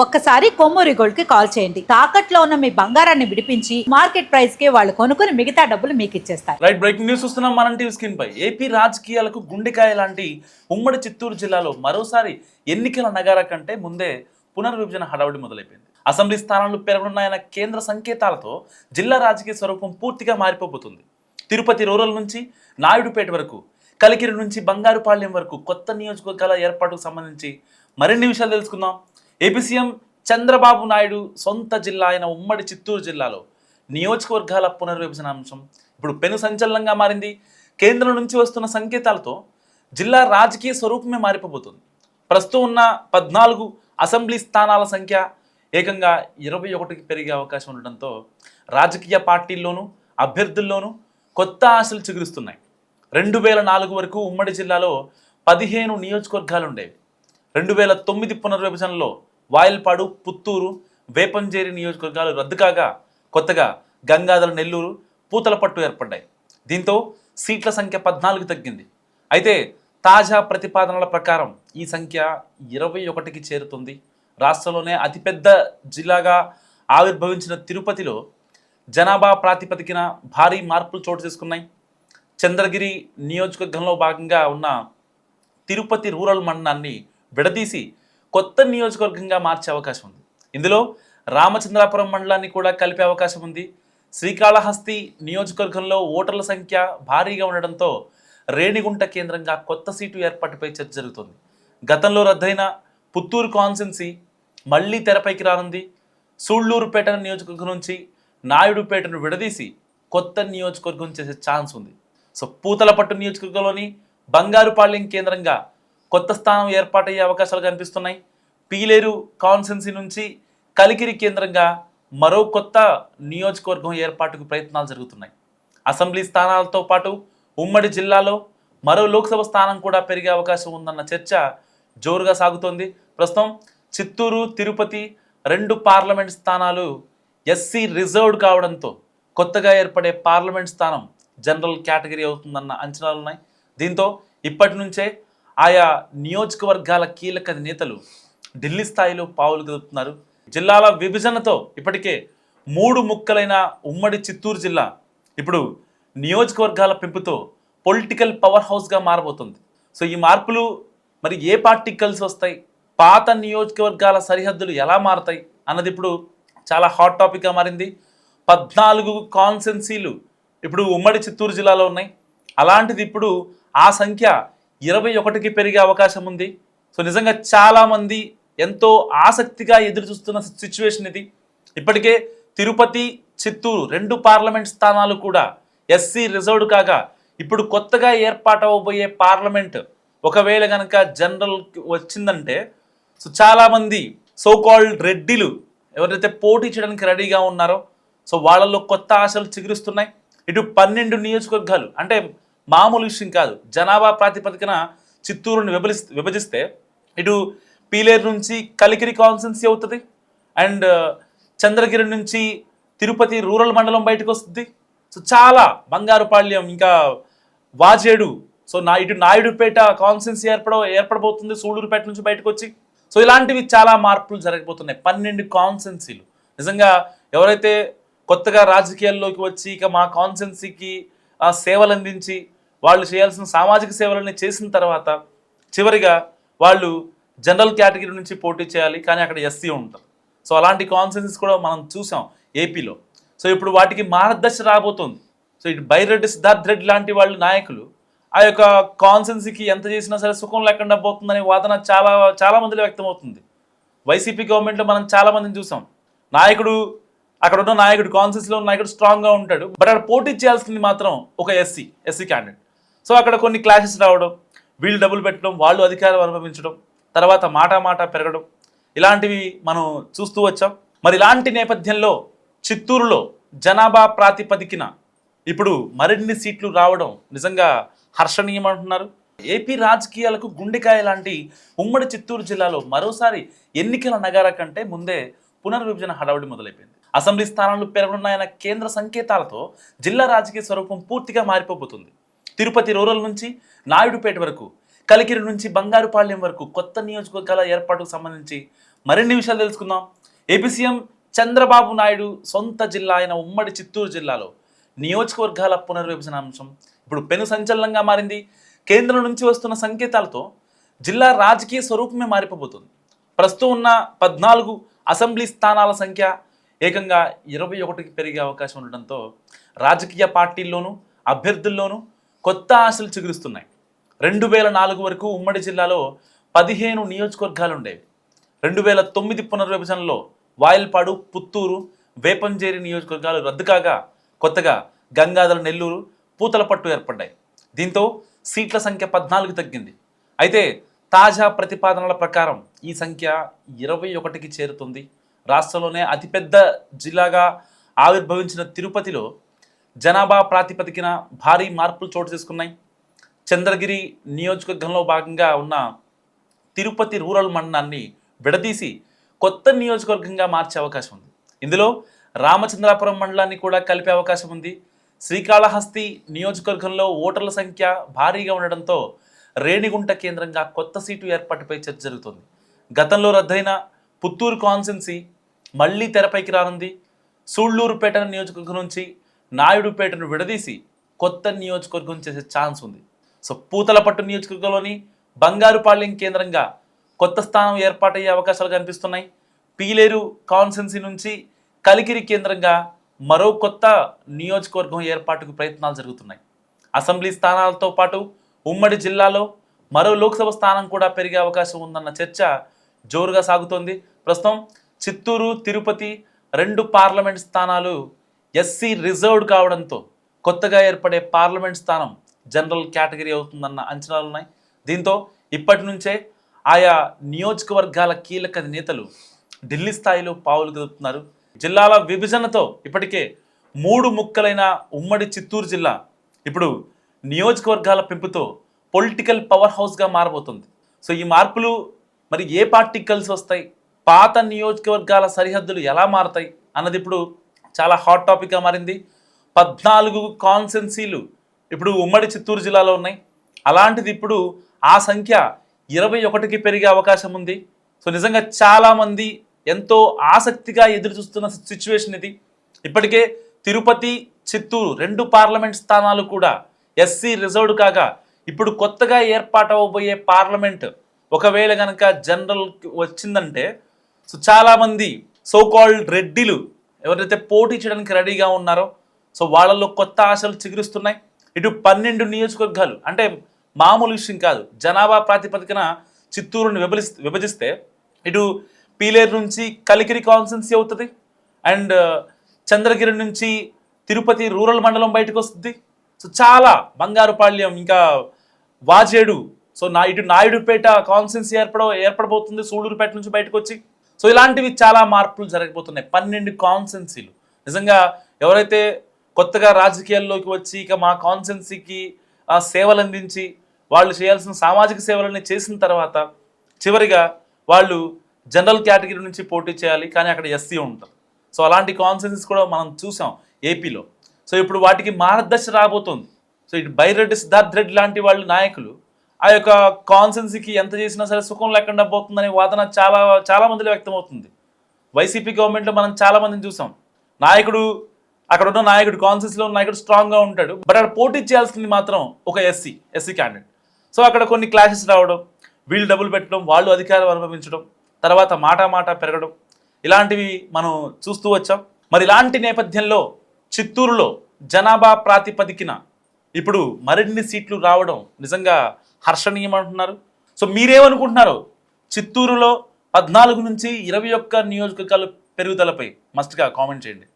ఒక్కసారి కొమ్మూరి గోల్డ్ కి కాల్ చేయండి. తాకట్లో ఉన్న మీ బంగారాన్ని విడిపించి మార్కెట్ ప్రైస్ కి వాళ్ళు కొనుక్కుని మిగతా డబ్బులు మీకు ఇచ్చేస్తారు. రైట్, బ్రేకింగ్ న్యూస్ చూస్తున్నాం మనం టీవీ స్క్రీన్ పై. ఏపీ రాజకీయాలకు గుండెకాయ లాంటి ఉమ్మడి చిత్తూరు జిల్లాలో మరోసారి ఎన్నికల నగారా కంటే ముందే పునర్విభజన హడావుడి మొదలైపోయింది. అసెంబ్లీ స్థానాలు పెరగనున్నాయన్న కేంద్ర సంకేతాలతో జిల్లా రాజకీయ స్వరూపం పూర్తిగా మారిపోబోతుంది. తిరుపతి రూరల్ నుంచి నాయుడుపేట వరకు, కలికిరి నుంచి బంగారుపాళ్యం వరకు కొత్త నియోజకవర్గాల ఏర్పాటుకు సంబంధించి మరిన్ని విషయాలు తెలుసుకుందాం. ఏపీ సీఎం చంద్రబాబు నాయుడు సొంత జిల్లా అయిన ఉమ్మడి చిత్తూరు జిల్లాలో నియోజకవర్గాల పునర్విభజన అంశం ఇప్పుడు పెను సంచలనంగా మారింది. కేంద్రం నుంచి వస్తున్న సంకేతాలతో జిల్లా రాజకీయ స్వరూపమే మారిపోబోతుంది. ప్రస్తుతం ఉన్న 14 అసెంబ్లీ స్థానాల సంఖ్య ఏకంగా 21కి పెరిగే అవకాశం ఉండడంతో రాజకీయ పార్టీల్లోనూ అభ్యర్థుల్లోనూ కొత్త ఆశలు చిగురుస్తున్నాయి. 2004 వరకు ఉమ్మడి జిల్లాలో 15 నియోజకవర్గాలు ఉండేవి. 2009 పునర్విభజనలో వాయల్పాడు, పుత్తూరు, వేపంజేరి నియోజకవర్గాలు రద్దు కాగా కొత్తగా గంగాధర, నెల్లూరు, పూతలపట్టు ఏర్పడ్డాయి. దీంతో సీట్ల సంఖ్య 14కి తగ్గింది. అయితే తాజా ప్రతిపాదనల ప్రకారం ఈ సంఖ్య 21కి చేరుతుంది. రాష్ట్రంలోనే అతిపెద్ద జిల్లాగా ఆవిర్భవించిన తిరుపతిలో జనాభా ప్రాతిపదికన భారీ మార్పులు చోటు చేసుకున్నాయి. చంద్రగిరి నియోజకవర్గంలో భాగంగా ఉన్న తిరుపతి రూరల్ మండలాన్ని విడదీసి కొత్త నియోజకవర్గంగా మార్చే అవకాశం ఉంది. ఇందులో రామచంద్రాపురం మండలాన్ని కూడా కలిపే అవకాశం ఉంది. శ్రీకాళహస్తి నియోజకవర్గంలో ఓటర్ల సంఖ్య భారీగా ఉండడంతో రేణిగుంట కేంద్రంగా కొత్త సీటు ఏర్పాటుపై చర్చ జరుగుతుంది. గతంలో రద్దయిన పుత్తూరు కాన్స్టెన్సీ మళ్లీ తెరపైకి రానుంది. సూళ్లూరుపేట నియోజకవర్గం నుంచి నాయుడుపేటను విడదీసి కొత్త నియోజకవర్గం చేసే ఛాన్స్ ఉంది. సో పూతలపట్టు నియోజకవర్గంలోని బంగారుపాళ్యం కేంద్రంగా కొత్త స్థానం ఏర్పాటయ్యే అవకాశాలు కనిపిస్తున్నాయి. పీలేరు కాన్స్టెన్సీ నుంచి కలికిరి కేంద్రంగా మరో కొత్త నియోజకవర్గం ఏర్పాటుకు ప్రయత్నాలు జరుగుతున్నాయి. అసెంబ్లీ స్థానాలతో పాటు ఉమ్మడి జిల్లాలో మరో లోక్సభ స్థానం కూడా పెరిగే అవకాశం ఉందన్న చర్చ జోరుగా సాగుతోంది. ప్రస్తుతం చిత్తూరు, తిరుపతి 2 పార్లమెంట్ స్థానాలు ఎస్సీ రిజర్వ్డ్ కావడంతో కొత్తగా ఏర్పడే పార్లమెంట్ స్థానం జనరల్ కేటగిరీ అవుతుందన్న అంచనాలున్నాయి. దీంతో ఇప్పటి నుంచే ఆయా నియోజకవర్గాల కీలక నేతలు ఢిల్లీ స్థాయిలో పావులు కదుపుతున్నారు. జిల్లాల విభజనతో ఇప్పటికే 3 ముక్కలైన ఉమ్మడి చిత్తూరు జిల్లా ఇప్పుడు నియోజకవర్గాల పెంపుతో పొలిటికల్ పవర్ హౌస్గా మారబోతుంది. సో ఈ మార్పులు మరి ఏ పార్టీకి కలిసి వస్తాయి, పాత నియోజకవర్గాల సరిహద్దులు ఎలా మారతాయి అన్నది ఇప్పుడు చాలా హాట్ టాపిక్గా మారింది. 14 కాన్స్టెన్సీలు ఇప్పుడు ఉమ్మడి చిత్తూరు జిల్లాలో ఉన్నాయి. అలాంటిది ఇప్పుడు ఆ సంఖ్య 21కి పెరిగే అవకాశం ఉంది. సో నిజంగా చాలామంది ఎంతో ఆసక్తిగా ఎదురు చూస్తున్న సిచ్యువేషన్ ఇది. ఇప్పటికే తిరుపతి, చిత్తూరు 2 పార్లమెంట్ స్థానాలు కూడా ఎస్సీ రిజర్వ్డ్ కాగా ఇప్పుడు కొత్తగా ఏర్పాటవబోయే పార్లమెంట్ ఒకవేళ కనుక జనరల్ వచ్చిందంటే సో చాలామంది సోకాల్డ్ రెడ్డిలు ఎవరైతే పోటీ చేయడానికి రెడీగా ఉన్నారో సో వాళ్ళల్లో కొత్త ఆశలు చిగురుస్తున్నాయి. ఇటు 12 నియోజకవర్గాలు అంటే మామూలు విషయం కాదు. జనాభా ప్రాతిపదికన చిత్తూరుని విభజిస్తే ఇటు పీలేరు నుంచి కలికిరి కాన్స్టెన్సీ అవుతుంది, అండ్ చంద్రగిరి నుంచి తిరుపతి రూరల్ మండలం బయటకు వస్తుంది. సో చాలా బంగారుపాళ్యం, ఇంకా వాజేడు, సో ఇటు నాయుడుపేట కాన్స్టెన్సీ ఏర్పడబోతుంది సూళ్లూరుపేట నుంచి బయటకు వచ్చి. సో ఇలాంటివి చాలా మార్పులు జరగబోతున్నాయి. 12 కాన్స్టెన్సీలు. నిజంగా ఎవరైతే కొత్తగా రాజకీయాల్లోకి వచ్చి ఇక మా కాన్స్టెన్సీకి సేవలు అందించి వాళ్ళు చేయాల్సిన సామాజిక సేవలని చేసిన తర్వాత చివరిగా వాళ్ళు జనరల్ కేటగిరీ నుంచి పోటీ చేయాలి, కానీ అక్కడ ఎస్సీ ఉంటారు. సో అలాంటి కాన్స్టెన్సీస్ కూడా మనం చూసాం ఏపీలో. సో ఇప్పుడు వాటికి మార్గదర్శి రాబోతుంది. సో ఇటు బైరెడ్డి, సిద్ధార్థ్ రెడ్డి లాంటి వాళ్ళు నాయకులు ఆ యొక్క కాన్స్టెన్సీకి ఎంత చేసినా సరే సుఖం లేకుండా పోతుందనే వాదన చాలా మందిలో వ్యక్తమవుతుంది. వైసీపీ గవర్నమెంట్లో మనం చాలామందిని చూసాం. నాయకుడు, అక్కడ ఉన్న నాయకుడు, కాన్స్టెన్సీలో ఉన్న నాయకుడు స్ట్రాంగ్గా ఉంటాడు, బట్ అక్కడ పోటీ చేయాల్సింది మాత్రం ఒక ఎస్సీ క్యాండిడేట్. సో అక్కడ కొన్ని క్లాషెస్ రావడం, వీళ్ళు డబ్బులు పెట్టడం, వాళ్ళు అధికారం అనుభవించడం, తర్వాత మాట పెరగడం, ఇలాంటివి మనం చూస్తూ వచ్చాం. మరి ఇలాంటి నేపథ్యంలో చిత్తూరులో జనాభా ప్రాతిపదికన ఇప్పుడు మరిన్ని సీట్లు రావడం నిజంగా హర్షణీయం అంటున్నారు. ఏపీ రాజకీయాలకు గుండెకాయ లాంటి ఉమ్మడి చిత్తూరు జిల్లాలో మరోసారి ఎన్నికల నగారా కంటే ముందే పునర్విభజన హడావుడి మొదలైపోయింది. అసెంబ్లీ స్థానాలు పెరగనున్నాయన్న కేంద్ర సంకేతాలతో జిల్లా రాజకీయ స్వరూపం పూర్తిగా మారిపోబోతుంది. తిరుపతి రూరల్ నుంచి నాయుడుపేట వరకు, కలికిరి నుంచి బంగారుపాళ్యం వరకు కొత్త నియోజకవర్గాల ఏర్పాటుకు సంబంధించి మరిన్ని విషయాలు తెలుసుకుందాం. ఏపీ సీఎం చంద్రబాబు నాయుడు సొంత జిల్లా అయిన ఉమ్మడి చిత్తూరు జిల్లాలో నియోజకవర్గాల పునర్విభజన అంశం ఇప్పుడు పెను సంచలనంగా మారింది. కేంద్రం నుంచి వస్తున్న సంకేతాలతో జిల్లా రాజకీయ స్వరూపమే మారిపోబోతుంది. ప్రస్తుతం ఉన్న 14 అసెంబ్లీ స్థానాల సంఖ్య ఏకంగా 21కి పెరిగే అవకాశం ఉండడంతో రాజకీయ పార్టీల్లోనూ అభ్యర్థుల్లోనూ కొత్త ఆశలు చిగురుస్తున్నాయి. 2004 వరకు ఉమ్మడి జిల్లాలో 15 నియోజకవర్గాలు ఉండేవి. 2009 పునర్విభజనలో వాయల్పాడు, పుత్తూరు, వేపంజేరి నియోజకవర్గాలు రద్దు కాగా కొత్తగా గంగాధర, నెల్లూరు, పూతలపట్టు ఏర్పడ్డాయి. దీంతో సీట్ల సంఖ్య 14కి తగ్గింది. అయితే తాజా ప్రతిపాదనల ప్రకారం ఈ సంఖ్య 21కి చేరుతుంది. రాష్ట్రంలోనే అతిపెద్ద జిల్లాగా ఆవిర్భవించిన తిరుపతిలో జనాభా ప్రాతిపదికన భారీ మార్పులు చోటు చేసుకున్నాయి. చంద్రగిరి నియోజకవర్గంలో భాగంగా ఉన్న తిరుపతి రూరల్ మండలాన్ని విడదీసి కొత్త నియోజకవర్గంగా మార్చే అవకాశం ఉంది. ఇందులో రామచంద్రాపురం మండలాన్ని కూడా కలిపే అవకాశం ఉంది. శ్రీకాళహస్తి నియోజకవర్గంలో ఓటర్ల సంఖ్య భారీగా ఉండడంతో రేణిగుంట కేంద్రంగా కొత్త సీటు ఏర్పాటుపై చర్చ జరుగుతుంది. గతంలో రద్దయిన పుత్తూరు కాన్స్టిట్యున్సీ మళ్లీ తెరపైకి రానుంది. సూళ్లూరుపేట నియోజకవర్గం నుంచి నాయుడుపేటను విడదీసి కొత్త నియోజకవర్గం చేసే ఛాన్స్ ఉంది. సో పూతలపట్టు నియోజకవర్గంలోని బంగారుపాళ్యం కేంద్రంగా కొత్త స్థానం ఏర్పాటయ్యే అవకాశాలు కనిపిస్తున్నాయి. పీలేరు కాన్స్టిట్యున్సీ నుంచి కలికిరి కేంద్రంగా మరో కొత్త నియోజకవర్గం ఏర్పాటుకు ప్రయత్నాలు జరుగుతున్నాయి. అసెంబ్లీ స్థానాలతో పాటు ఉమ్మడి జిల్లాలో మరో లోక్సభ స్థానం కూడా పెరిగే అవకాశం ఉందన్న చర్చ జోరుగా సాగుతోంది. ప్రస్తుతం చిత్తూరు, తిరుపతి 2 పార్లమెంట్ స్థానాలు ఎస్సీ రిజర్వ్డ్ కావడంతో కొత్తగా ఏర్పడే పార్లమెంట్ స్థానం జనరల్ కేటగిరీ అవుతుందన్న అంచనాలు ఉన్నాయి. దీంతో ఇప్పటి నుంచే ఆయా నియోజకవర్గాల కీలక నేతలు ఢిల్లీ స్థాయిలో పావులు కదుపుతున్నారు. జిల్లాల విభజనతో ఇప్పటికే 3 ముక్కలైన ఉమ్మడి చిత్తూరు జిల్లా ఇప్పుడు నియోజకవర్గాల పెంపుతో పొలిటికల్ పవర్ హౌస్గా మారబోతుంది. సో ఈ మార్పులు మరి ఏ పార్టీకి కలిసి వస్తాయి, పాత నియోజకవర్గాల సరిహద్దులు ఎలా మారతాయి అన్నది ఇప్పుడు చాలా హాట్ టాపిక్గా మారింది. 14 కాన్స్టిట్యున్సీలు ఇప్పుడు ఉమ్మడి చిత్తూరు జిల్లాలో ఉన్నాయి. అలాంటిది ఇప్పుడు ఆ సంఖ్య 21కి పెరిగే అవకాశం ఉంది. సో నిజంగా చాలామంది ఎంతో ఆసక్తిగా ఎదురు చూస్తున్న సిచ్యువేషన్ ఇది. ఇప్పటికే తిరుపతి, చిత్తూరు 2 పార్లమెంట్ స్థానాలు కూడా ఎస్సీ రిజర్వ్డ్ కాగా ఇప్పుడు కొత్తగా ఏర్పాటవబోయే పార్లమెంట్ ఒకవేళ కనుక జనరల్ వచ్చిందంటే సో చాలామంది సో కాల్డ్ రెడ్డిలు ఎవరైతే పోటీ చేయడానికి రెడీగా ఉన్నారో సో వాళ్ళల్లో కొత్త ఆశలు చిగురుస్తున్నాయి. ఇటు 12 నియోజకవర్గాలు అంటే మామూలు విషయం కాదు. జనాభా ప్రాతిపదికన చిత్తూరుని విభజిస్తే ఇటు పీలేరు నుంచి కలికిరి కాన్స్టిట్యున్సీ అవుతుంది అండ్ చంద్రగిరి నుంచి తిరుపతి రూరల్ మండలం బయటకు వస్తుంది. సో చాలా బంగారుపాళ్యం ఇంకా వాజేడు సో ఇటు నాయుడుపేట కాన్స్టిట్యున్సీ ఏర్పడబోతుంది సూళ్లూరుపేట నుంచి బయటకు వచ్చి. సో ఇలాంటివి చాలా మార్పులు జరగబోతున్నాయి. 12 కాన్స్టిట్యున్సీలు నిజంగా ఎవరైతే కొత్తగా రాజకీయాల్లోకి వచ్చి ఇక మా కాన్స్టిట్యున్సీకి సేవలు అందించి వాళ్ళు చేయాల్సిన సామాజిక సేవలని చేసిన తర్వాత చివరిగా వాళ్ళు జనరల్ కేటగిరీ నుంచి పోటీ చేయాలి, కానీ అక్కడ ఎస్సీ ఉంటారు. సో అలాంటి కాన్స్టిట్యున్సీస్ కూడా మనం చూసాం ఏపీలో. సో ఇప్పుడు వాటికి మార్గదర్శి రాబోతుంది. సో ఇటు బైరెడ్డి, సిద్ధార్థ్ రెడ్డి లాంటి వాళ్ళు నాయకులు ఆ యొక్క కాన్స్టిట్యున్సీకి ఎంత చేసినా సరే సుఖం లేకుండా పోతుందనే వాదన చాలా మందిలో వ్యక్తమవుతుంది. వైసీపీ గవర్నమెంట్లో మనం చాలా మందిని చూసాం. నాయకుడు అక్కడ ఉన్న నాయకుడు కాన్స్టిట్యున్సీలో ఉన్న నాయకుడు స్ట్రాంగ్గా ఉంటాడు, బట్ అక్కడ పోటీ చేయాల్సింది మాత్రం ఒక ఎస్సీ క్యాండిడేట్. సో అక్కడ కొన్ని క్లాషెస్ రావడం, వీళ్ళు డబ్బులు పెట్టడం, వాళ్ళు అధికారం అనుభవించడం, తర్వాత మాట పెరగడం ఇలాంటివి మనం చూస్తూ వచ్చాం. మరి ఇలాంటి నేపథ్యంలో చిత్తూరులో జనాభా ప్రాతిపదికన ఇప్పుడు మరిన్ని సీట్లు రావడం నిజంగా హర్షణీయం అంటున్నారు. సో మీరేమనుకుంటున్నారు? చిత్తూరులో 14 నుంచి 21 నియోజకవర్గాలు పెరుగుదలపై మస్ట్గా కామెంట్ చేయండి.